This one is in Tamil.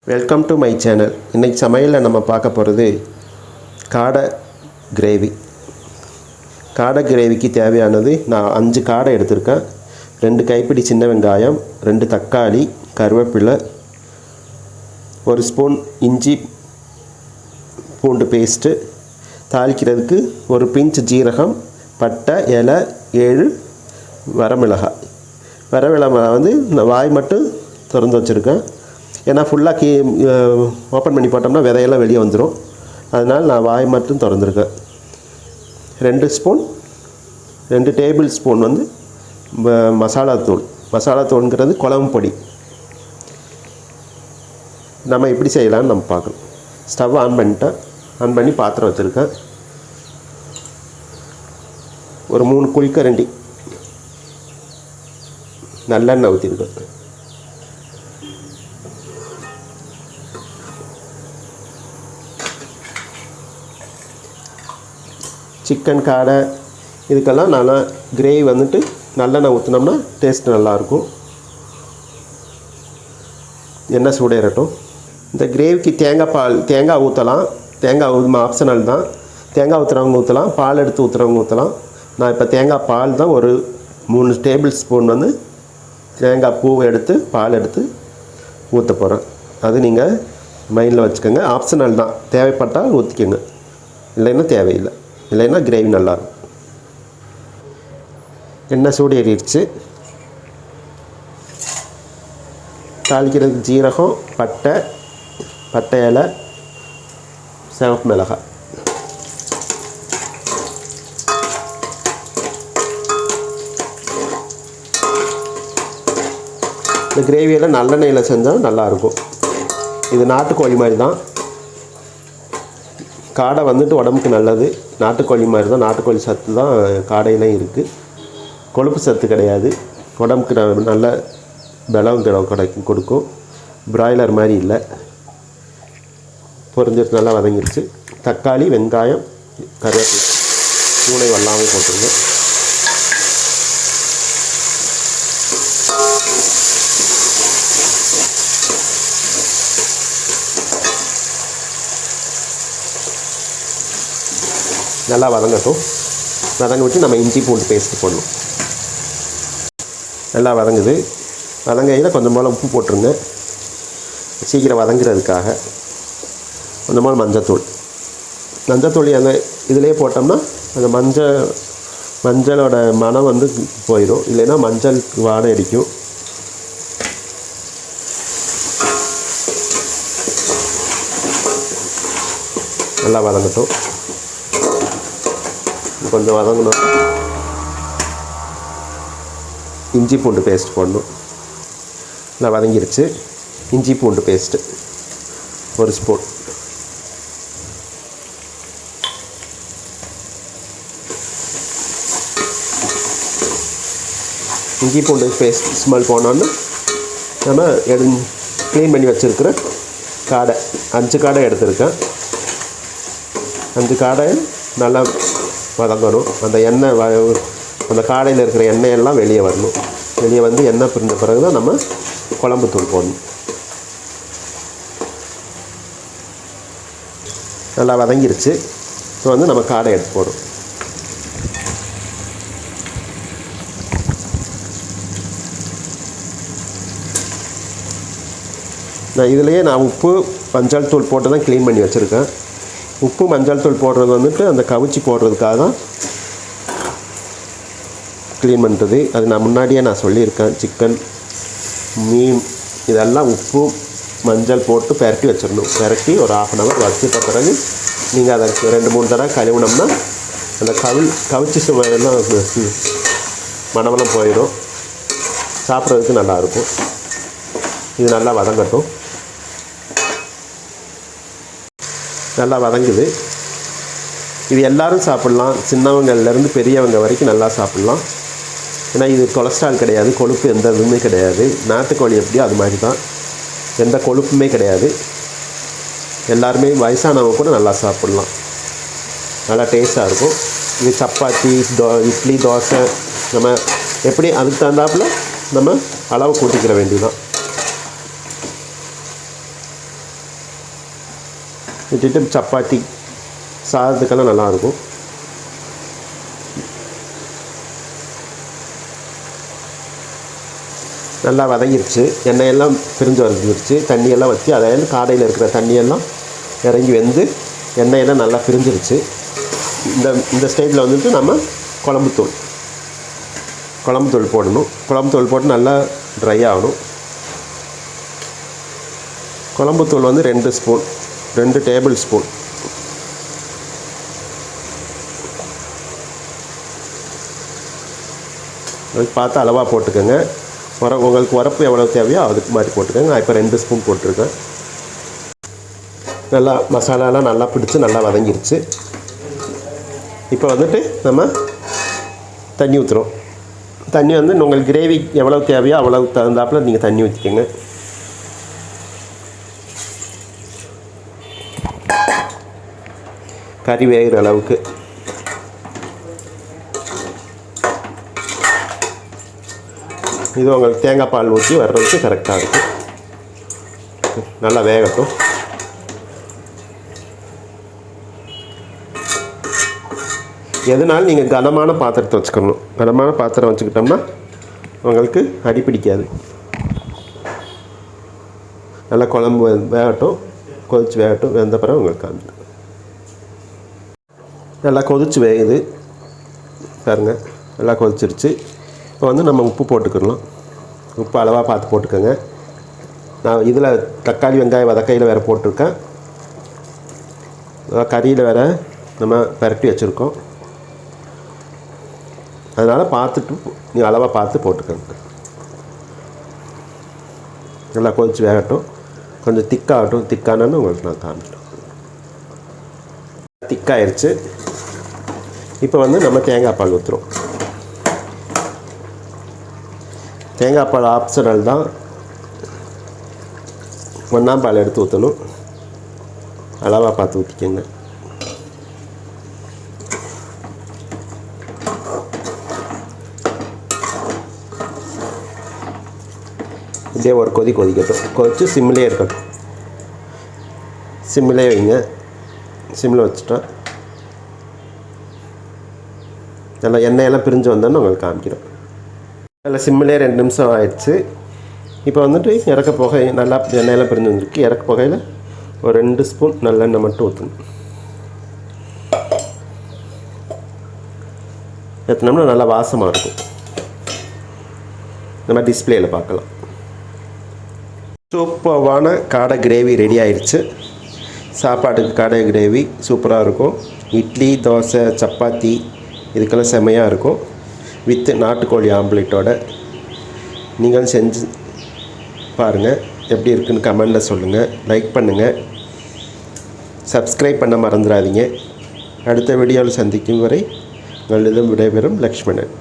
Welcome to my channel. இன்றைக்கி சமையலில் நம்ம பார்க்க போகிறது காடை கிரேவி. காடை கிரேவிக்கு தேவையானது நான் 5 காடை எடுத்திருக்கேன். 2 கைப்பிடி சின்ன வெங்காயம், 2 தக்காளி, கருவேப்பிலை, 1 ஸ்பூன் இஞ்சி பூண்டு பேஸ்ட்டு, தாளிக்கிறதுக்கு ஒரு பிஞ்ச் ஜீரகம், பட்டை, இலை, 7 வரமிளகாய். வரமிளகாய் வந்து நான் வாய் மட்டும் திறந்து வச்சுருக்கேன். ஏன்னா ஃபுல்லாக ஓப்பன் பண்ணி போட்டோம்னா விதையெல்லாம் வெளியே வந்துடும். அதனால் நான் வாய் மட்டும் திறந்துருக்கேன். 2 டேபிள் ஸ்பூன் வந்து மசாலா தூள்ங்கிறது குழம்பு பொடி. நம்ம எப்படி செய்யலாம்னு நம்ம பார்க்கணும். ஸ்டவ் ஆன் பண்ணி பாத்திரம் வச்சுருக்கேன். ஒரு 3 குழிக்கரண்டி நல்லெண்ணெய் ஊற்றிருக்கேன். சிக்கன், காடை இதுக்கெல்லாம் நல்லா கிரேவி வந்துட்டு நல்லெண்ணெய் ஊற்றினோம்னா டேஸ்ட் நல்லாயிருக்கும். எண்ணெய் சூடேறட்டும். இந்த கிரேவிக்கு தேங்காய் ஊற்றலாம். தேங்காய் ஆப்ஷனல் தான். தேங்காய் ஊற்றுறவங்க ஊற்றலாம், பால் எடுத்து ஊற்றுறவங்க ஊற்றலாம். நான் இப்போ தேங்காய் பால் தான் ஒரு 3 டேபிள் ஸ்பூன் வந்து தேங்காய் பூவை எடுத்து பால் எடுத்து ஊற்ற போகிறேன். அது நீங்கள் மைண்டில் வச்சுக்கோங்க. ஆப்ஷனல் தான். தேவைப்பட்டால் ஊற்றிக்கோங்க, இல்லைன்னா தேவையில்லை. இல்லைன்னா கிரேவி நல்லாயிருக்கும். எண்ணெய் சூடு ஏறிடுச்சு. தாளிக்கிறதுக்கு ஜீரகம், பட்டை இலை, சிவப்பு மிளகாய். இந்த கிரேவியெல்லாம் நல்லெண்ணெயில் செஞ்சால் நல்லாயிருக்கும். இது நாட்டுக்கோழி மாதிரி தான். காடை வந்துட்டு உடம்புக்கு நல்லது. நாட்டுக்கோழி மாதிரி தான். நாட்டுக்கோழி சத்து தான் காடையிலையும் இருக்குது. கொழுப்பு சத்து கிடையாது. உடம்புக்கு நல்ல பலம் கொடுக்கும். பிராய்லர் மாதிரி இல்லை. பொரிஞ்சிட்டு நல்லா வதங்கிடுச்சு. தக்காளி, வெங்காயம், கருவேப்பிலை, பூனை வெள்ளாமல் போட்டுருங்க. நல்லா வதங்கட்டும். வதங்க விட்டு நம்ம இஞ்சி பூண்டு பேஸ்ட்டு போடணும். நல்லா வதங்குது. வதங்கையில் கொஞ்சம் போல் உப்பு போட்டுருங்க, சீக்கிரம் வதங்குறதுக்காக. கொஞ்சம் போல் மஞ்சத்தூள் அந்த இதிலே போட்டோம்னா அந்த மஞ்சளோட மனம் வந்து போயிடும். இல்லைன்னா மஞ்சள் வாடை அடிக்கும். நல்லா வதங்கட்டும். கொஞ்சம் வதங்கணும். இஞ்சி பூண்டு பேஸ்ட் போடணும். நல்லா வதங்கிருச்சு. இஞ்சி பூண்டு பேஸ்ட்டு 1 ஸ்பூன். இஞ்சி பூண்டு பேஸ்ட் ஸ்மெல் போனோன்னு நம்ம க்ளீன் பண்ணி வச்சுருக்கிற காடை 5 காடை எடுத்துருக்கேன். 5 காடை நல்லா வதங்கணும். அந்த எண்ணெய் அந்த காடையில் இருக்கிற எண்ணெயெல்லாம் வெளியே வரணும். வெளியே வந்து எண்ணெய் பிரிஞ்ச பிறகு தான் நம்ம குழம்பு தூள் போடணும். நல்லா வதங்கிருச்சு. இப்போ வந்து நம்ம காடை எடுத்து போடும். நான் உப்பு மஞ்சள் தூள் போட்டு தான் க்ளீன் பண்ணி வச்சுருக்கேன். உப்பு மஞ்சள் தூள் போடுறது வந்துட்டு அந்த கவிச்சி போடுறதுக்காக தான் க்ளீன் பண்ணுறது. அது நான் முன்னாடியே சொல்லியிருக்கேன். சிக்கன், மீன் இதெல்லாம் உப்பு மஞ்சள் போட்டு பெரட்டி வச்சிடணும். பெரட்டி ஒரு 1/2 hour வச்சுட்ட பிறகு நீங்கள் அதை 2-3 தடவை கழுவினோம்னா அந்த கவிச்சி சுவையெல்லாம் மணமெல்லாம் போயிடும். சாப்பிட்றதுக்கு நல்லாயிருக்கும். இது நல்லா வதங்கட்டும். நல்லா வதங்குது. இது எல்லோரும் சாப்பிட்லாம். சின்னவங்கள்லேருந்து பெரியவங்க வரைக்கும் நல்லா சாப்பிட்லாம். ஏன்னா இது கொலஸ்ட்ரால் கிடையாது, கொழுப்பு எந்த இதுவுமே கிடையாது. நாட்டுக்கோழி எப்படியோ அது மாதிரி தான். எந்த கொழுப்புமே கிடையாது. எல்லாருமே வயசானவங்க கூட நல்லா சாப்பிட்லாம். நல்லா டேஸ்ட்டாக இருக்கும். இது சப்பாத்தி, இட்லி, தோசை நம்ம எப்படி அதுக்கு தகுந்தாப்புல நம்ம அளவு கூட்டிக்கிற வேண்டியதான். விட்டுட்டு சப்பாத்தி சாதத்துக்கெல்லாம் நல்லாயிருக்கும். நல்லா வதங்கிடுச்சு, எண்ணெயெல்லாம் பிரிஞ்சு வந்துடுச்சு. தண்ணியெல்லாம் வச்சு அதாவது காடையில் இருக்கிற தண்ணியெல்லாம் இறங்கி வெந்து எண்ணெயெல்லாம் நல்லா பிரிஞ்சிருச்சு. இந்த ஸ்டேஜில் வந்துட்டு நம்ம குழம்புத்தூள் போடணும். குழம்புத்தூள் போட்டு நல்லா ட்ரை ஆகணும். குழம்புத்தூள் வந்து 2 டேபிள் ஸ்பூன். அதுக்கு பார்த்து அளவாக போட்டுக்கோங்க. உங்களுக்கு உரப்பு எவ்வளோ தேவையோ அதுக்கு மாதிரி போட்டுக்கோங்க. நான் இப்போ 2 ஸ்பூன் போட்டிருக்கேன். நல்லா மசாலாலாம் நல்லா பிடிச்சி நல்லா வதங்கிடுச்சு. இப்போ வந்துட்டு நம்ம தண்ணி ஊற்றுறோம். தண்ணி வந்து உங்களுக்கு கிரேவி எவ்வளோ தேவையோ அவ்வளோ தகுந்தாப்பில் நீங்கள் தண்ணி ஊற்றிக்கோங்க. கறி வேகிற அளவுக்கு. இது உங்களுக்கு தேங்காய் பால் ஊற்றி வர்றதுக்கு கரெக்டாக இருக்கும். நல்லா வேகட்டும். எதனாலும் நீங்கள் கனமான பாத்திரத்தை வச்சுக்கணும். கனமான பாத்திரம் வச்சுக்கிட்டோம்னா உங்களுக்கு அடி பிடிக்காது. நல்லா குழம்பு வேகட்டும், கொதிச்சு வேகட்டும். வெந்த பிறகு உங்களுக்கு காமிக்கும். நல்லா கொதிச்சு வேகுது பாருங்கள், நல்லா கொதிச்சிருச்சு. இப்போ வந்து நம்ம உப்பு போட்டுக்கிடலாம். உப்பு அளவாக பார்த்து போட்டுக்கோங்க. நான் இதில் தக்காளி வெங்காயம் வதக்கையில் வேறு போட்டிருக்கேன். கறியில் வேறு நம்ம பரட்டி வச்சுருக்கோம். அதனால் பார்த்துட்டு நீங்கள் அளவாக பார்த்து போட்டுக்கோங்க. நல்லா கொதிச்சு வேகட்டும். கொஞ்சம் திக்காகட்டும். திக்கானு உங்களுக்கு நான் காமிக்கிறேன். திக்காயிருச்சு. இப்போ வந்து நம்ம தேங்காய் பால் ஊற்றுறோம். தேங்காய் பால் ஆப்ஷனல் தான். 1ஆம் பால் எடுத்து ஊற்றணும். அளவாக பார்த்து ஊற்றிக்கோங்க. இதே ஒரு கொதிக்கட்டும். கொதித்து சிம்மிலே இருக்கட்டும். சிம்மிலே வைங்க. சிம்மில் வச்சுட்டா நல்லா எண்ணெயெல்லாம் பிரிஞ்சு வந்தோன்னு உங்களுக்கு காமிக்கிறோம். நல்லா சிம்மிலே 2 நிமிஷம் ஆயிடுச்சு. இப்போ வந்துட்டு இறக்க போகை நல்லா எண்ணெயெல்லாம் பிரிஞ்சு வந்துருக்கு. இறக்க போகையில் ஒரு 2 ஸ்பூன் நல்லெண்ணெய் மட்டும் ஊற்றணும். ஏற்றினோம்னா நல்லா வாசமாக இருக்கும். நம்ம டிஸ்பிளேயில் பார்க்கலாம். சூப்பரான காடை கிரேவி ரெடி ஆயிடுச்சு. சாப்பாட்டுக்கு காடை கிரேவி சூப்பராக இருக்கும். இட்லி, தோசை, சப்பாத்தி இதுக்கெல்லாம் செம்மையாக இருக்கும். வித்து நாட்டுக்கோழி ஆம்லேட்டோட. நீங்களும் செஞ்சு பாருங்கள். எப்படி இருக்குன்னு கமெண்டில் சொல்லுங்கள். லைக் பண்ணுங்கள். சப்ஸ்கிரைப் பண்ண மறந்துடாதீங்க. அடுத்த வீடியோவில் சந்திக்கும் வரை உங்களிடம் விடைபெறும் லக்ஷ்மணன்.